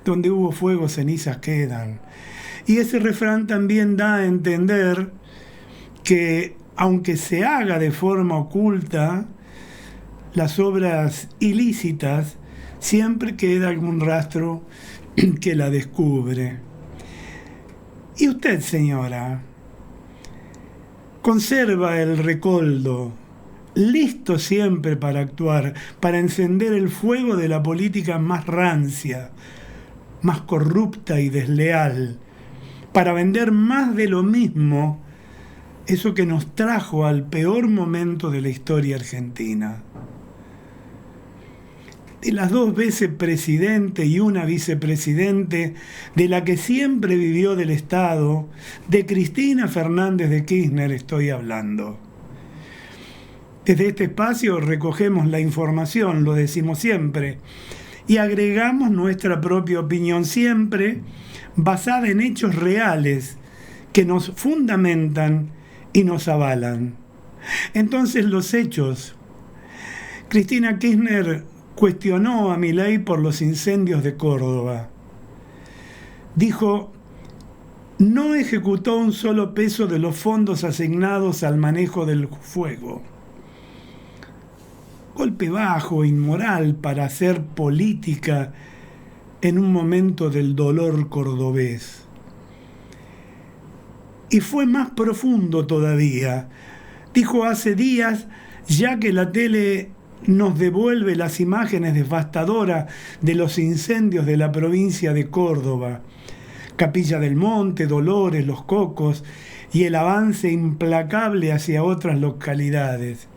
donde hubo fuego, cenizas quedan. Y ese refrán también da a entender que, aunque se haga de forma oculta, las obras ilícitas, siempre queda algún rastro que la descubre. Y usted, señora, conserva el recoldo, listo siempre para actuar, para encender el fuego de la política más rancia, más corrupta y desleal, para vender más de lo mismo, eso que nos trajo al peor momento de la historia argentina. De las 2 veces presidente y una vicepresidente, de la que siempre vivió del Estado, de Cristina Fernández de Kirchner estoy hablando. Desde este espacio recogemos la información, lo decimos siempre, y agregamos nuestra propia opinión siempre basada en hechos reales que nos fundamentan y nos avalan. Entonces los hechos. Cristina Kirchner cuestionó a Milei por los incendios de Córdoba. Dijo, no ejecutó un solo peso de los fondos asignados al manejo del fuego. Golpe bajo, inmoral para hacer política en un momento del dolor cordobés. Y fue más profundo todavía. Dijo hace días, ya que la tele nos devuelve las imágenes devastadoras de los incendios de la provincia de Córdoba, Capilla del Monte, Dolores, Los Cocos y el avance implacable hacia otras localidades.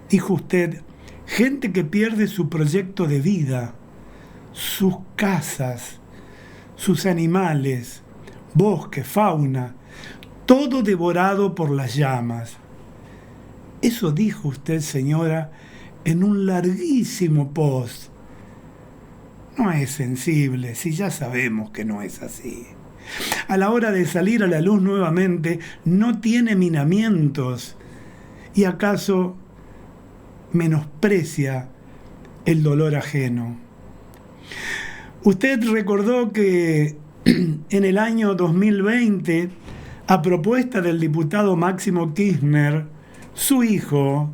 Dijo usted, gente que pierde su proyecto de vida, sus casas, sus animales, bosque, fauna, todo devorado por las llamas. Eso dijo usted, señora, en un larguísimo post. No es sensible, si ya sabemos que no es así. A la hora de salir a la luz nuevamente, no tiene miramientos. ¿Y acaso menosprecia el dolor ajeno? Usted recordó que en el año 2020, a propuesta del diputado Máximo Kirchner, su hijo,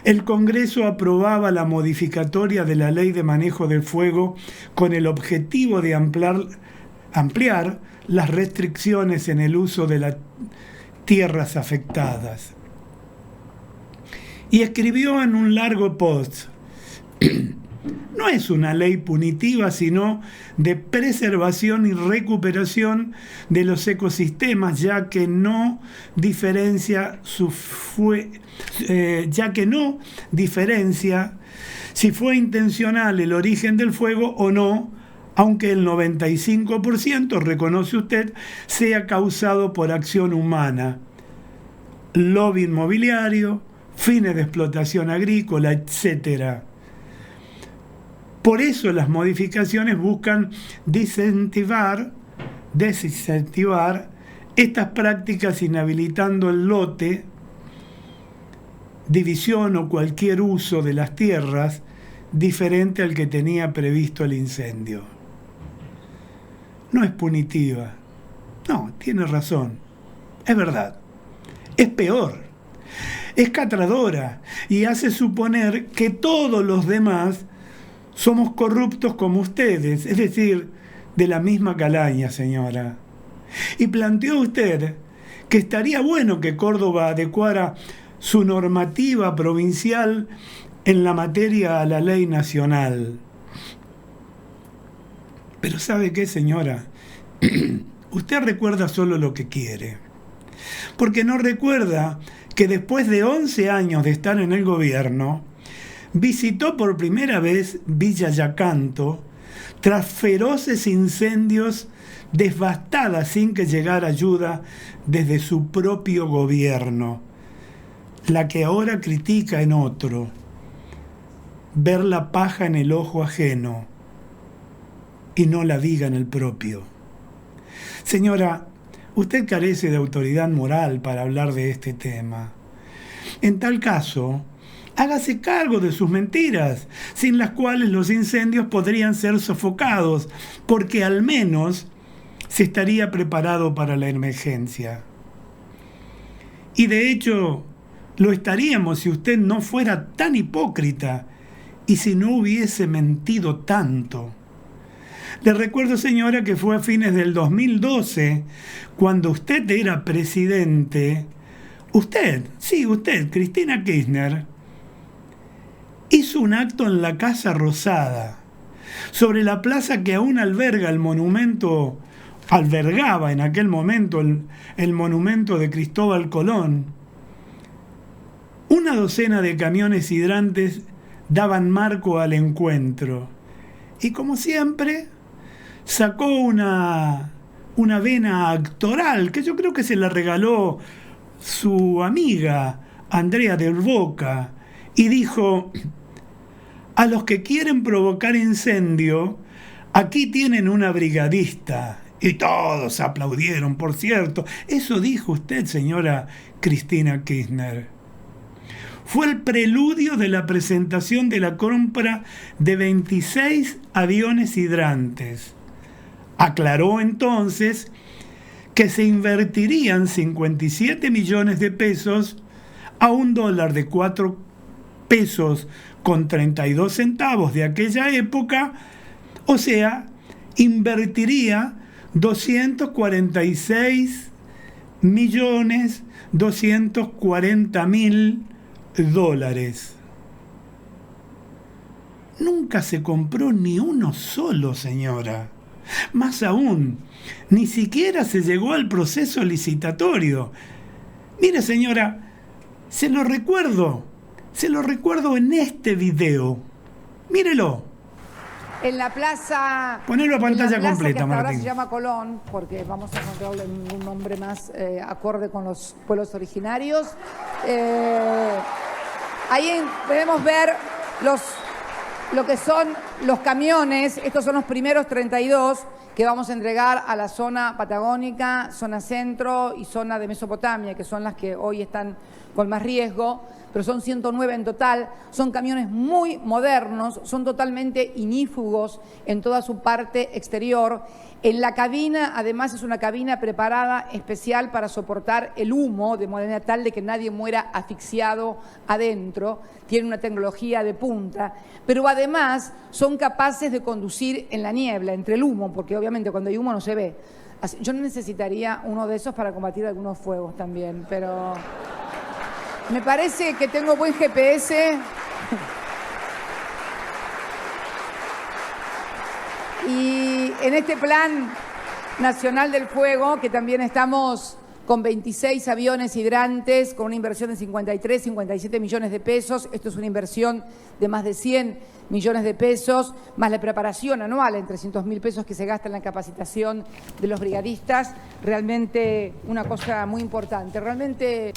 el Congreso aprobaba la modificatoria de la Ley de Manejo del Fuego con el objetivo de ampliar las restricciones en el uso de las tierras afectadas. Y escribió en un largo post, no es una ley punitiva, sino de preservación y recuperación de los ecosistemas, ya que no diferencia si fue intencional el origen del fuego o no, aunque el 95%, reconoce usted, sea causado por acción humana, lobby inmobiliario, fines de explotación agrícola, etc. Por eso las modificaciones buscan desincentivar estas prácticas, inhabilitando el lote, división o cualquier uso de las tierras diferente al que tenía previsto el incendio. No es punitiva. No, tiene razón. Es verdad. Es peor. Es catradora y hace suponer que todos los demás somos corruptos como ustedes, es decir, de la misma calaña, señora. Y planteó usted que estaría bueno que Córdoba adecuara su normativa provincial en la materia a la ley nacional. Pero ¿sabe qué, señora? Usted recuerda solo lo que quiere. Porque no recuerda que después de 11 años de estar en el gobierno, visitó por primera vez Villa Yacanto tras feroces incendios devastada sin que llegara ayuda desde su propio gobierno, la que ahora critica en otro, ver la paja en el ojo ajeno y no la viga en el propio. Señora, usted carece de autoridad moral para hablar de este tema. En tal caso, Hágase cargo de sus mentiras, sin las cuales los incendios podrían ser sofocados, porque al menos se estaría preparado para la emergencia. Y de hecho, lo estaríamos si usted no fuera tan hipócrita y si no hubiese mentido tanto. Le recuerdo, señora, que fue a fines del 2012, cuando usted era presidente, usted, Cristina Kirchner, hizo un acto en la Casa Rosada, sobre la plaza que aún albergaba en aquel momento el monumento de Cristóbal Colón. Una docena de camiones hidrantes daban marco al encuentro. Y como siempre, sacó una vena actoral, que yo creo que se la regaló su amiga Andrea Del Boca, y dijo: a los que quieren provocar incendio, aquí tienen una brigadista. Y todos aplaudieron, por cierto. Eso dijo usted, señora Cristina Kirchner. Fue el preludio de la presentación de la compra de 26 aviones hidrantes. Aclaró entonces que se invertirían 57 millones de pesos a un dólar de 4 pesos con 32 centavos de aquella época, o sea, invertiría 246.240.000 dólares. Nunca se compró ni uno solo, señora. Más aún, ni siquiera se llegó al proceso licitatorio. Mire, señora, se lo recuerdo en este video. Mírelo. En la plaza... Ponelo a pantalla completa, que hasta Martín. ahora se llama Colón, porque vamos a encontrarle un nombre más acorde con los pueblos originarios. Ahí podemos ver lo que son los camiones. Estos son los primeros 32 que vamos a entregar a la zona patagónica, zona centro y zona de Mesopotamia, que son las que hoy están con más riesgo, pero son 109 en total. Son camiones muy modernos, son totalmente inífugos en toda su parte exterior. En la cabina, además, es una cabina preparada especial para soportar el humo, de manera tal de que nadie muera asfixiado adentro. Tiene una tecnología de punta, pero además son capaces de conducir en la niebla, entre el humo, porque obviamente cuando hay humo no se ve. Yo necesitaría uno de esos para combatir algunos fuegos también, pero me parece que tengo buen GPS. Y en este Plan Nacional del Fuego, que también estamos con 26 aviones hidrantes, con una inversión de 53, 57 millones de pesos. Esto es una inversión de más de 100 millones de pesos, más la preparación anual en 300.000 pesos que se gasta en la capacitación de los brigadistas. Realmente una cosa muy importante. Realmente...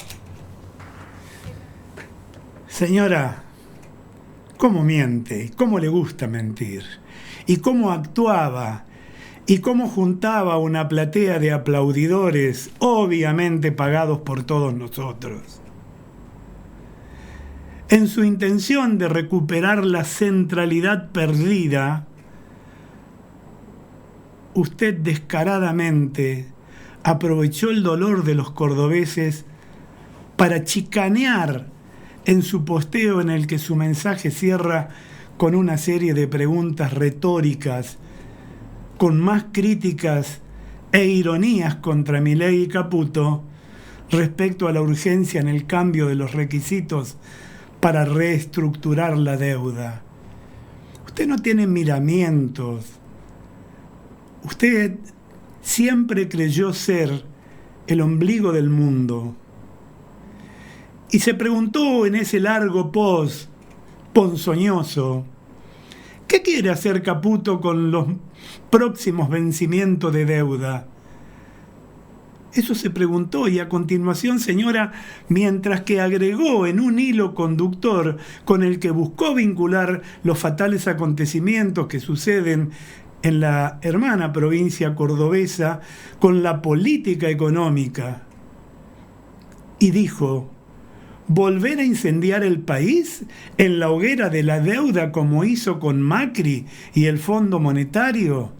Señora, ¿cómo miente? ¿Cómo le gusta mentir? ¿Y cómo actuaba? ¿Y cómo juntaba una platea de aplaudidores, obviamente pagados por todos nosotros? En su intención de recuperar la centralidad perdida, usted descaradamente aprovechó el dolor de los cordobeses para chicanear en su posteo, en el que su mensaje cierra con una serie de preguntas retóricas, con más críticas e ironías contra Milei y Caputo respecto a la urgencia en el cambio de los requisitos para reestructurar la deuda. Usted no tiene miramientos. Usted siempre creyó ser el ombligo del mundo. Y se preguntó en ese largo post ponzoñoso, ¿qué quiere hacer Caputo con los próximos vencimientos de deuda? Eso se preguntó, y a continuación, señora, mientras que agregó en un hilo conductor con el que buscó vincular los fatales acontecimientos que suceden en la hermana provincia cordobesa con la política económica, y dijo: ¿Volver a incendiar el país en la hoguera de la deuda como hizo con Macri y el Fondo Monetario?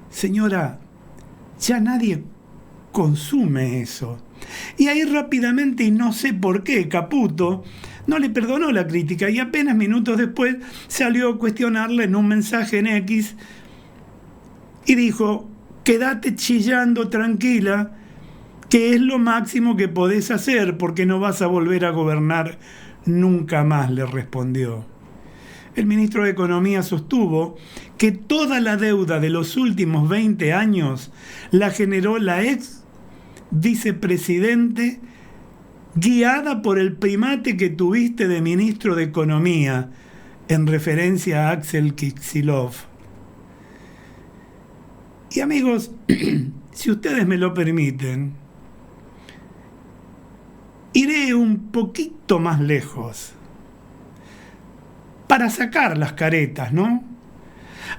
Señora, ya nadie consume eso. Y ahí rápidamente, y no sé por qué, Caputo no le perdonó la crítica y apenas minutos después salió a cuestionarle en un mensaje en X y dijo: quédate chillando tranquila, que es lo máximo que podés hacer porque no vas a volver a gobernar nunca más, le respondió. El ministro de Economía sostuvo que toda la deuda de los últimos 20 años la generó la ex vicepresidente, guiada por el primate que tuviste de ministro de Economía, en referencia a Axel Kicillof. Y amigos, si ustedes me lo permiten, iré un poquito más lejos para sacar las caretas, ¿no?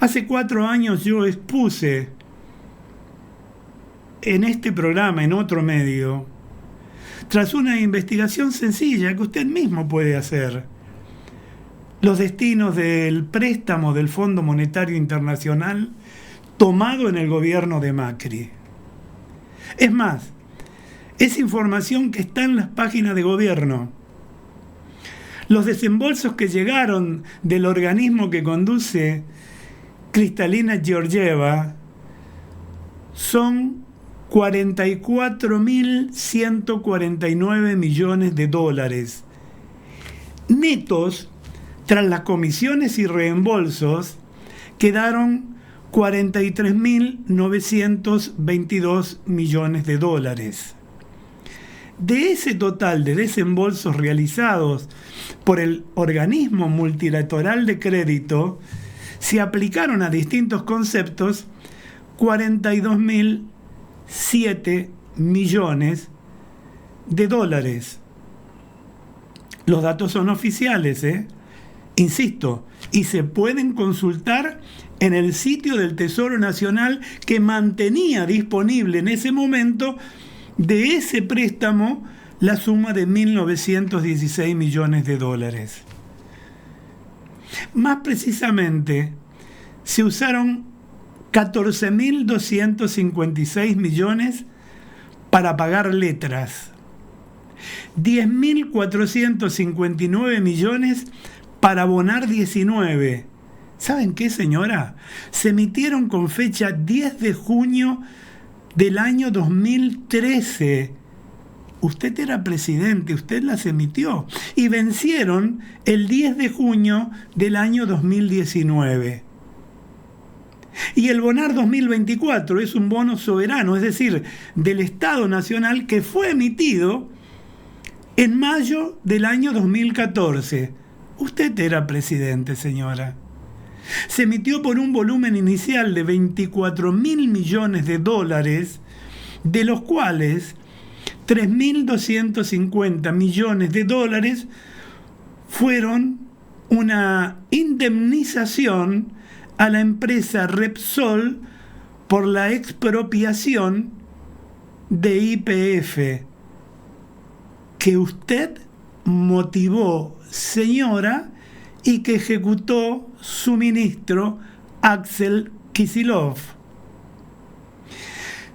Hace 4 años yo expuse en este programa, en otro medio, tras una investigación sencilla que usted mismo puede hacer, los destinos del préstamo del Fondo Monetario Internacional tomado en el gobierno de Macri. Es más, es información que está en las páginas de gobierno. Los desembolsos que llegaron del organismo que conduce Kristalina Georgieva son 44.149 millones de dólares. Netos, tras las comisiones y reembolsos, quedaron 43.922 millones de dólares. De ese total de desembolsos realizados por el organismo multilateral de crédito, se aplicaron a distintos conceptos 42.007 millones de dólares. Los datos son oficiales, insisto, y se pueden consultar en el sitio del Tesoro Nacional, que mantenía disponible en ese momento de ese préstamo la suma de 1.916 millones de dólares. Más precisamente, se usaron 14.256 millones para pagar letras, 10.459 millones para abonar 19. ¿Saben qué, señora? Se emitieron con fecha 10 de junio del año 2013. Usted era presidente, usted las emitió y vencieron el 10 de junio del año 2019. Y el Bonar 2024 es un bono soberano, es decir, del Estado Nacional, que fue emitido en mayo del año 2014. Usted era presidente, señora. Se emitió por un volumen inicial de 24.000 millones de dólares, de los cuales 3.250 millones de dólares fueron una indemnización a la empresa Repsol por la expropiación de YPF, que usted motivó, señora, y que ejecutó su ministro Axel Kicillof.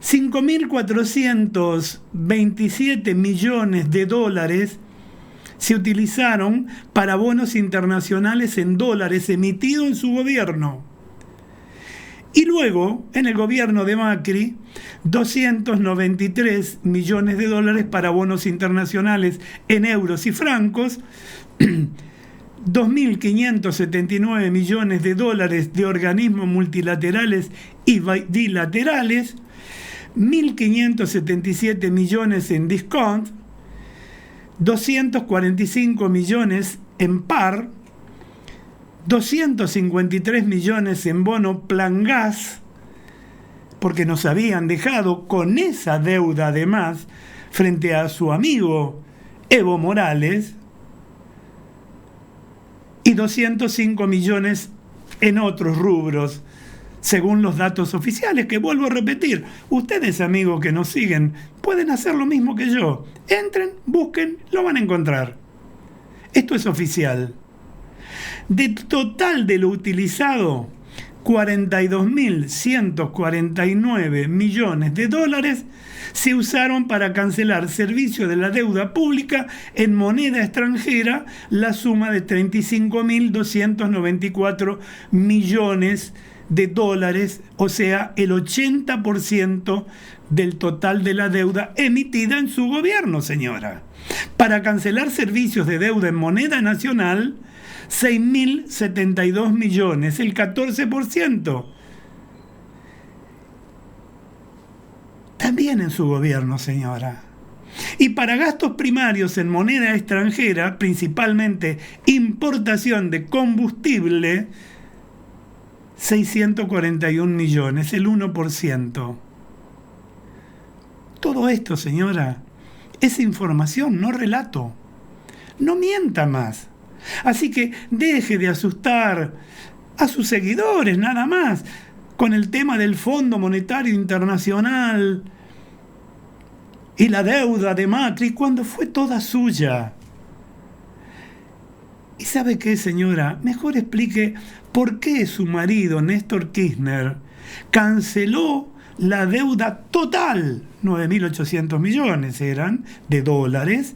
5.427 millones de dólares se utilizaron para bonos internacionales en dólares emitidos en su gobierno. Y luego, en el gobierno de Macri, 293 millones de dólares para bonos internacionales en euros y francos, 2.579 millones de dólares de organismos multilaterales y bilaterales, 1.577 millones en discount, 245 millones en par, 253 millones en bono plan gas, porque nos habían dejado con esa deuda además frente a su amigo Evo Morales, y 205 millones en otros rubros según los datos oficiales, que vuelvo a repetir, ustedes, amigos que nos siguen, pueden hacer lo mismo que yo. Entren, busquen, lo van a encontrar. Esto es oficial. De total de lo utilizado, 42.149 millones de dólares se usaron para cancelar servicios de la deuda pública en moneda extranjera, la suma de 35.294 millones de dólares, o sea, el 80% del total de la deuda emitida en su gobierno, señora. Para cancelar servicios de deuda en moneda nacional, 6.072 millones, el 14%. También en su gobierno, señora. Y para gastos primarios en moneda extranjera, principalmente importación de combustible, 641 millones, el 1%. Todo esto, señora, es información, no relato. No mienta más. Así que deje de asustar a sus seguidores, nada más, con el tema del Fondo Monetario Internacional y la deuda de Macri, cuando fue toda suya. ¿Y sabe qué, señora? Mejor explique por qué su marido, Néstor Kirchner, canceló la deuda total, 9.800 millones eran, de dólares,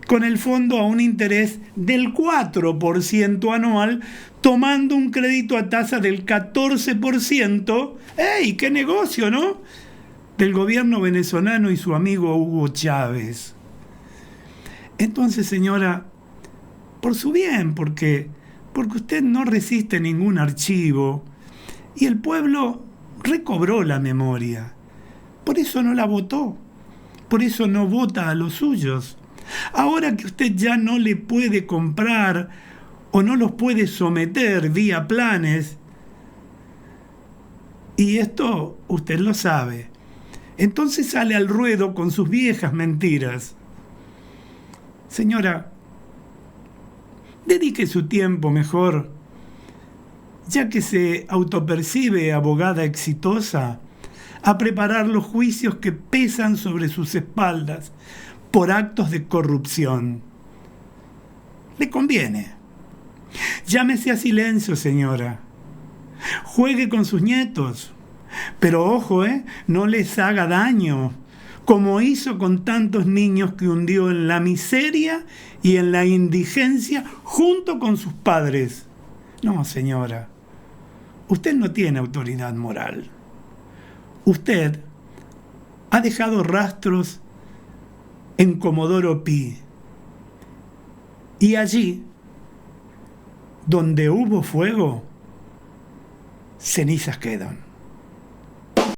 con el fondo a un interés del 4% anual, tomando un crédito a tasa del 14%. ¡Ey, qué negocio!, ¿no?, del gobierno venezolano y su amigo Hugo Chávez. Entonces, señora, por su bien, porque usted no resiste ningún archivo y el pueblo recobró la memoria. Por eso no la votó, por eso no vota a los suyos. Ahora que usted ya no le puede comprar o no los puede someter vía planes, y esto usted lo sabe, entonces sale al ruedo con sus viejas mentiras. Señora, dedique su tiempo mejor, ya que se autopercibe abogada exitosa, a preparar los juicios que pesan sobre sus espaldas por actos de corrupción. Le conviene. Llámese a silencio, señora. Juegue con sus nietos. Pero ojo, no les haga daño, como hizo con tantos niños que hundió en la miseria y en la indigencia junto con sus padres. No, señora. Usted no tiene autoridad moral. Usted ha dejado rastros en Comodoro Pi. Y allí, donde hubo fuego, cenizas quedan.